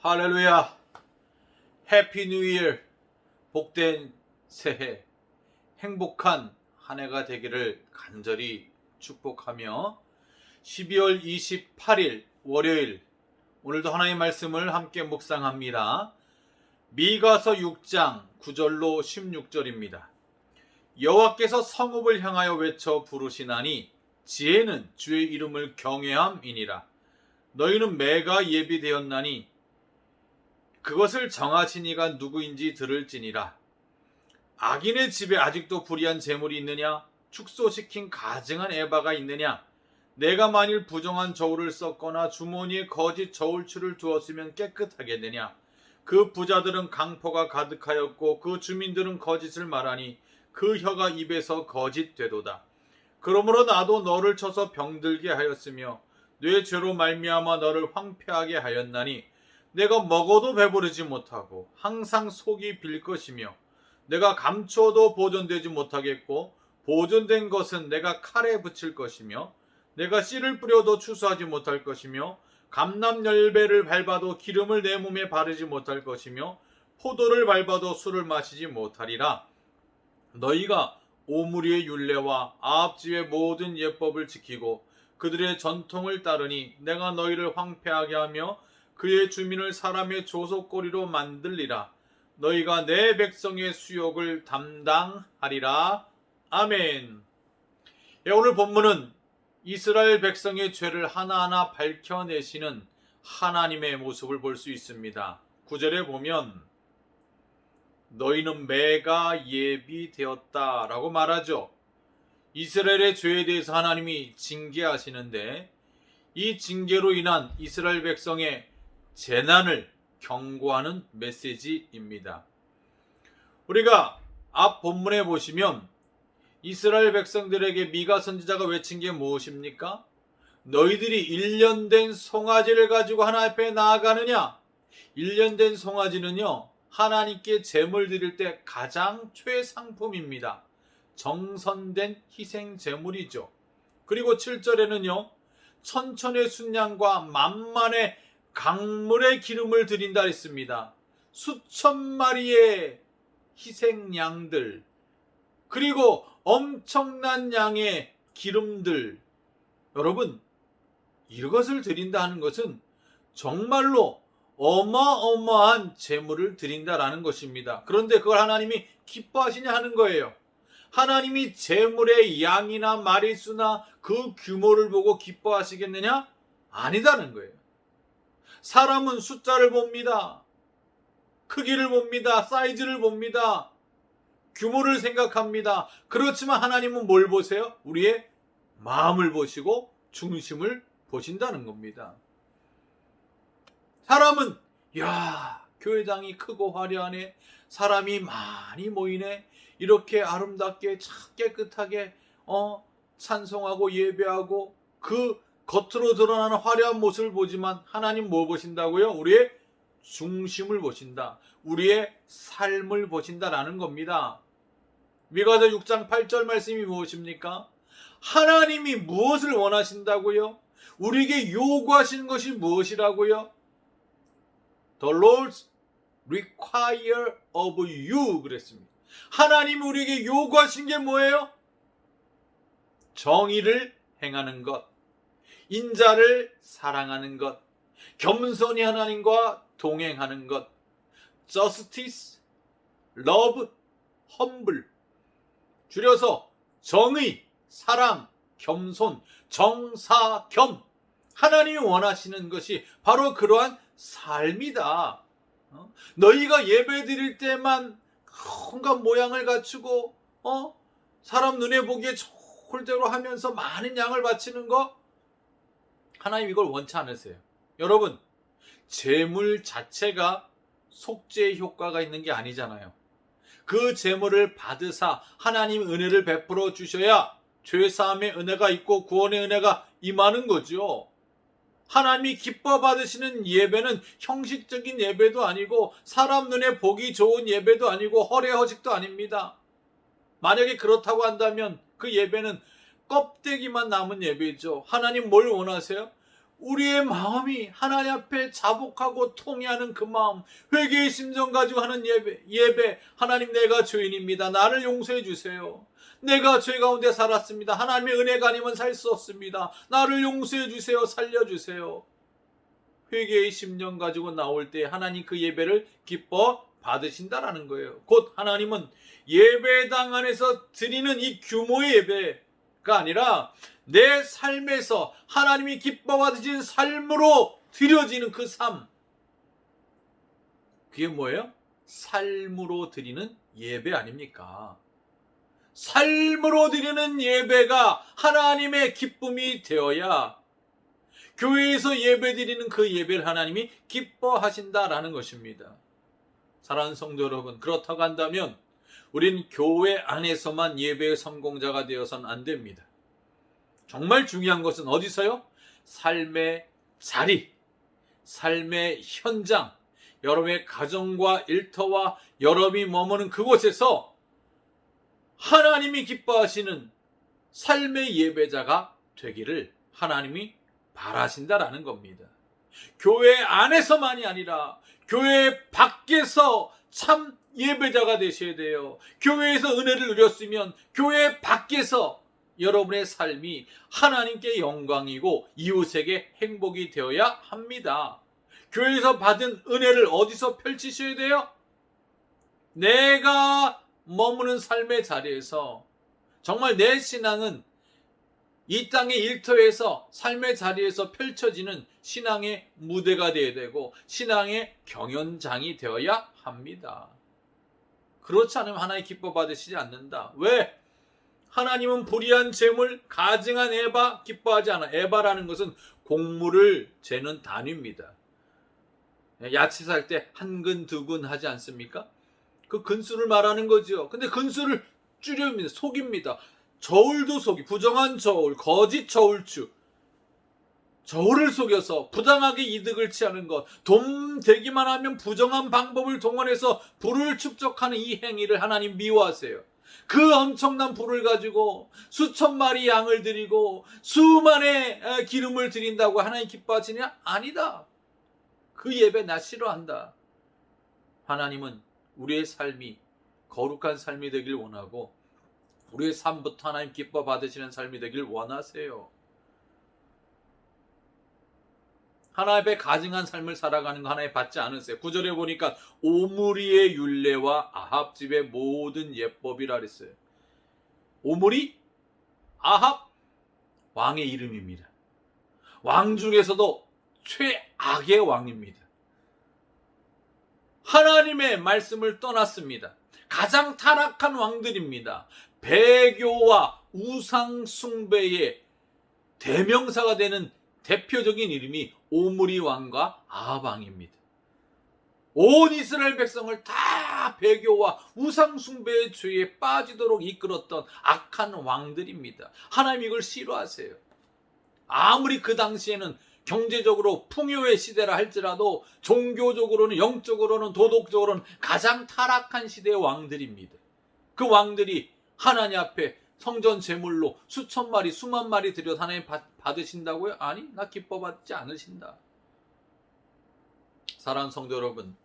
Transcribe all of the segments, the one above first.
할렐루야. 해피 뉴 이어. 복된 새해, 행복한 한 해가 되기를 간절히 축복하며 12월 28일 월요일, 오늘도 하나님의 말씀을 함께 묵상합니다. 미가서 6장 9절로 16절입니다. 여호와께서 성읍을 향하여 외쳐 부르시나니 지혜는 주의 이름을 경외함이니라. 너희는 매가 예비되었나니 그것을 정하신 이가 누구인지 들을지니라. 악인의 집에 아직도 불의한 재물이 있느냐? 축소시킨 가증한 에바가 있느냐? 내가 만일 부정한 저울을 썼거나 주머니에 거짓 저울추를 두었으면 깨끗하겠느냐? 그 부자들은 강포가 가득하였고 그 주민들은 거짓을 말하니 그 혀가 입에서 거짓 되도다. 그러므로 나도 너를 쳐서 병들게 하였으며 뇌 죄로 말미암아 너를 황폐하게 하였나니 내가 먹어도 배부르지 못하고 항상 속이 빌 것이며 내가 감추어도 보존되지 못하겠고 보존된 것은 내가 칼에 붙일 것이며 내가 씨를 뿌려도 추수하지 못할 것이며 감람열매를 밟아도 기름을 내 몸에 바르지 못할 것이며 포도를 밟아도 술을 마시지 못하리라. 너희가 오므리의 율례와 아합집의 모든 예법을 지키고 그들의 전통을 따르니 내가 너희를 황폐하게 하며 그의 주민을 사람의 조속거리로 만들리라. 너희가 내 백성의 수욕을 담당하리라. 아멘. 오늘 본문은 이스라엘 백성의 죄를 하나하나 밝혀내시는 하나님의 모습을 볼 수 있습니다. 9절에 보면 너희는 매가 예비되었다 라고 말하죠. 이스라엘의 죄에 대해서 하나님이 징계하시는데 이 징계로 인한 이스라엘 백성의 재난을 경고하는 메시지입니다. 우리가 앞 본문에 보시면 이스라엘 백성들에게 미가 선지자가 외친 게 무엇입니까? 너희들이 1년 된 송아지를 가지고 하나님 앞에 나아가느냐? 1년 된 송아지는요, 하나님께 제물 드릴 때 가장 최상품입니다. 정선된 희생 제물이죠. 그리고 7절에는요, 천천의 순양과 만만의 강물의 기름을 드린다 했습니다. 수천 마리의 희생양들, 그리고 엄청난 양의 기름들. 여러분, 이것을 드린다 하는 것은 정말로 어마어마한 제물을 드린다라는 것입니다. 그런데 그걸 하나님이 기뻐하시냐 하는 거예요. 하나님이 제물의 양이나 마리수나 그 규모를 보고 기뻐하시겠느냐? 아니다는 거예요. 사람은 숫자를 봅니다. 크기를 봅니다. 사이즈를 봅니다. 규모를 생각합니다. 그렇지만 하나님은 뭘 보세요? 우리의 마음을 보시고 중심을 보신다는 겁니다. 사람은 야, 교회당이 크고 화려하네. 사람이 많이 모이네. 이렇게 아름답게 참 깨끗하게 찬송하고 예배하고 그 겉으로 드러나는 화려한 모습을 보지만 하나님 뭐 보신다고요? 우리의 중심을 보신다. 우리의 삶을 보신다라는 겁니다. 미가서 6장 8절 말씀이 무엇입니까? 하나님이 무엇을 원하신다고요? 우리에게 요구하시는 것이 무엇이라고요? The Lord require of you 그랬습니다. 하나님이 우리에게 요구하신 게 뭐예요? 정의를 행하는 것, 인자를 사랑하는 것, 겸손히 하나님과 동행하는 것, justice, love, humble. 줄여서 정의, 사랑, 겸손, 정사겸. 하나님이 원하시는 것이 바로 그러한 삶이다. 너희가 예배 드릴 때만 온갖 모양을 갖추고 사람 눈에 보기에 좋을 대로 하면서 많은 양을 바치는 거, 하나님 이걸 원치 않으세요. 여러분, 제물 자체가 속죄의 효과가 있는 게 아니잖아요. 그 제물을 받으사 하나님 은혜를 베풀어 주셔야 죄사함의 은혜가 있고 구원의 은혜가 임하는 거죠. 하나님이 기뻐 받으시는 예배는 형식적인 예배도 아니고 사람 눈에 보기 좋은 예배도 아니고 허례허식도 아닙니다. 만약에 그렇다고 한다면 그 예배는 껍데기만 남은 예배죠. 하나님 뭘 원하세요? 우리의 마음이 하나님 앞에 자복하고 통회하는 그 마음, 회개의 심정 가지고 하는 예배. 하나님, 내가 죄인입니다. 나를 용서해 주세요. 내가 죄 가운데 살았습니다. 하나님의 은혜가 아니면 살 수 없습니다. 나를 용서해 주세요. 살려주세요. 회개의 심정 가지고 나올 때 하나님 그 예배를 기뻐 받으신다라는 거예요. 곧 하나님은 예배당 안에서 드리는 이 규모의 예배가 아니라 내 삶에서 하나님이 기뻐 받으신 삶으로 드려지는 그 삶. 그게 뭐예요? 삶으로 드리는 예배 아닙니까? 삶으로 드리는 예배가 하나님의 기쁨이 되어야 교회에서 예배 드리는 그 예배를 하나님이 기뻐하신다라는 것입니다. 사랑하는 성도 여러분, 그렇다고 한다면 우린 교회 안에서만 예배의 성공자가 되어서는 안 됩니다. 정말 중요한 것은 어디서요? 삶의 자리, 삶의 현장, 여러분의 가정과 일터와 여러분이 머무는 그곳에서 하나님이 기뻐하시는 삶의 예배자가 되기를 하나님이 바라신다라는 겁니다. 교회 안에서만이 아니라 교회 밖에서 참 예배자가 되셔야 돼요. 교회에서 은혜를 누렸으면 교회 밖에서 여러분의 삶이 하나님께 영광이고 이웃에게 행복이 되어야 합니다. 교회에서 받은 은혜를 어디서 펼치셔야 돼요? 내가 머무는 삶의 자리에서 정말 내 신앙은 이 땅의 일터에서 삶의 자리에서 펼쳐지는 신앙의 무대가 되어야 되고 신앙의 경연장이 되어야 합니다. 그렇지 않으면 하나님 기뻐 받으시지 않는다. 왜? 하나님은 불의한 재물, 가증한 에바 기뻐하지 않아. 에바라는 것은 곡물을 재는 단위입니다. 야채 살 때 한 근, 두 근 하지 않습니까? 그 근수를 말하는 거죠. 근데 근수를 줄여입니다. 속입니다. 저울도 속이, 부정한 저울, 거짓 저울주, 저울을 속여서 부당하게 이득을 취하는 것, 돈 되기만 하면 부정한 방법을 동원해서 부를 축적하는 이 행위를 하나님 미워하세요. 그 엄청난 부를 가지고 수천 마리 양을 드리고 수만의 기름을 드린다고 하나님 기뻐하시냐? 아니다. 그 예배 나 싫어한다. 하나님은 우리의 삶이 거룩한 삶이 되길 원하고 우리의 삶부터 하나님 기뻐 받으시는 삶이 되길 원하세요. 하나님 앞에 가증한 삶을 살아가는 거 하나님 받지 않으세요. 9절에 보니까 오므리의 율례와 아합 집의 모든 예법이라 그랬어요. 오므리, 아합, 왕의 이름입니다. 왕 중에서도 최악의 왕입니다. 하나님의 말씀을 떠났습니다. 가장 타락한 왕들입니다. 배교와 우상 숭배의 대명사가 되는 대표적인 이름이 오므리 왕과 아합 왕입니다. 온 이스라엘 백성을 다 배교와 우상 숭배의 죄에 빠지도록 이끌었던 악한 왕들입니다. 하나님 이걸 싫어하세요. 아무리 그 당시에는 경제적으로 풍요의 시대라 할지라도 종교적으로는, 영적으로는, 도덕적으로는 가장 타락한 시대의 왕들입니다. 그 왕들이 하나님 앞에 성전 제물로 수천 마리, 수만 마리 드려 하나님 받으신다고요? 아니, 나 기뻐 받지 않으신다. 사랑하는 성도 여러분,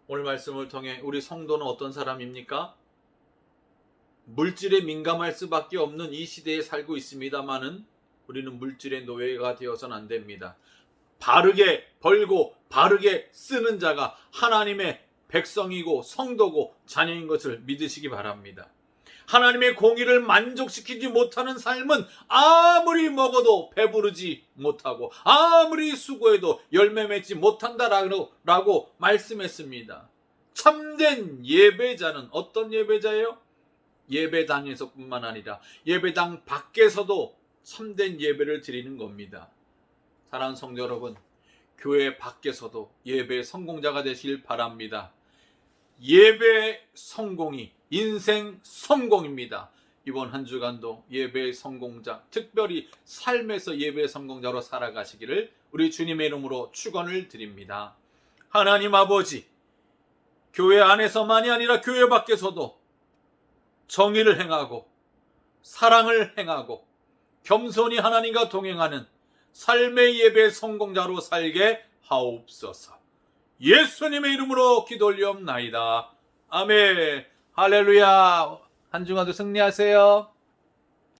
오늘 말씀을 통해 우리 성도는 어떤 사람입니까? 물질에 민감할 수밖에 없는 이 시대에 살고 있습니다마는 우리는 물질의 노예가 되어서는 안 됩니다. 바르게 벌고 바르게 쓰는 자가 하나님의 백성이고 성도고 자녀인 것을 믿으시기 바랍니다. 하나님의 공의를 만족시키지 못하는 삶은 아무리 먹어도 배부르지 못하고 아무리 수고해도 열매 맺지 못한다라고 말씀했습니다. 참된 예배자는 어떤 예배자예요? 예배당에서뿐만 아니라 예배당 밖에서도 참된 예배를 드리는 겁니다. 사랑하는 성도 여러분, 교회 밖에서도 예배의 성공자가 되시길 바랍니다. 예배의 성공이 인생 성공입니다. 이번 한 주간도 예배의 성공자, 특별히 삶에서 예배의 성공자로 살아가시기를 우리 주님의 이름으로 축원을 드립니다. 하나님 아버지, 교회 안에서만이 아니라 교회 밖에서도 정의를 행하고 사랑을 행하고 겸손히 하나님과 동행하는 삶의 예배 성공자로 살게 하옵소서. 예수님의 이름으로 기도 올리옵나이다. 아멘. 할렐루야. 한 주간도 승리하세요.